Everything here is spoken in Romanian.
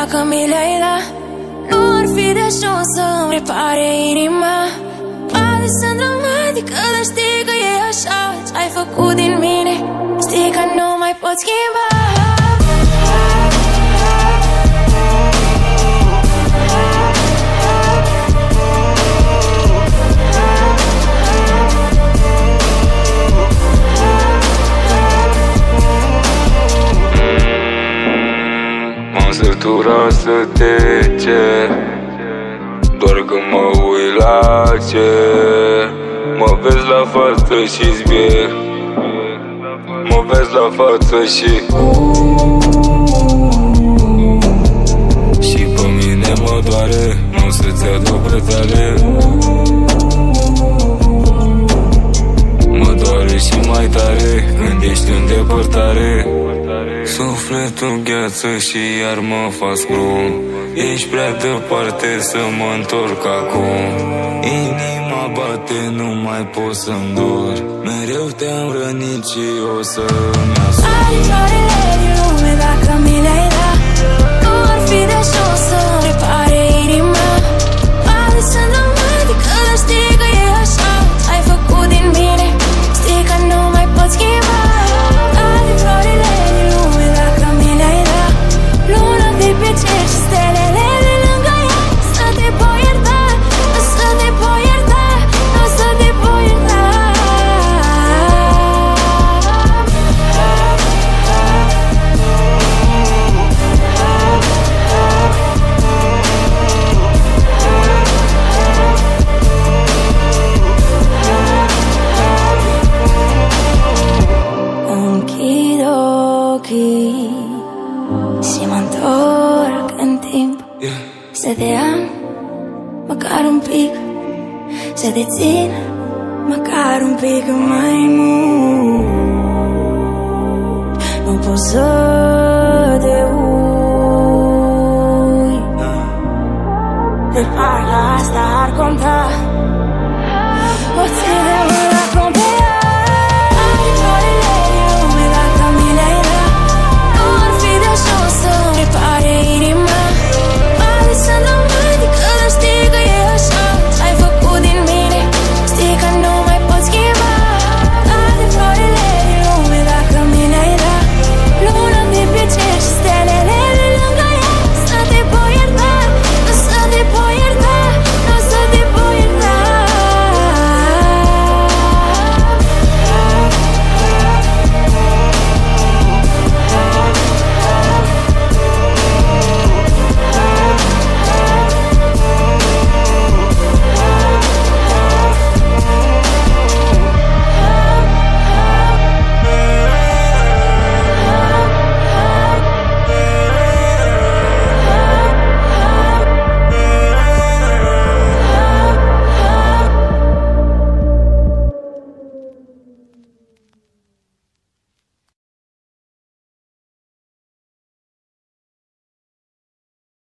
dacă mi le-ai da, nu ar fi de ajuns să-mi repare inima. Poate sunt dramatică, dar știi că e așa. Ce-ai făcut din mine, știi că nu mai poți schimba. M-am săturat să te cer, doar că mă uit la cer. Mă vezi la față și zbier, mă vezi la față și pe mine mă doare, nu să-ți aduc brățale. Mă doare și mai tare când ești în depărtare. Sufletul gheață și iar mă fac scrum. Ești prea departe să mă întorc acum. Inima bate, nu mai pot să-mi dor. Mereu te-am rănit și o să-mi asum. Ai florile din lume dacă mi le-ai da, nu ar fi de ajuns să-mi repare inima. Poate sunt dramatică, dar știi că e așa. Ai făcut din mine, știi că nu mai poți schimba. Ai florile din lume dacă mi le-ai da, luna de pe cer și stelele de lângă ea. Să te pot ierta, să te pot ierta, să te pot ierta. Închid ochii și mă întorc în timp, să te am măcar un pic, să te țin măcar un pic mai mult. Nu pot să te uit, de parcă asta ar conta.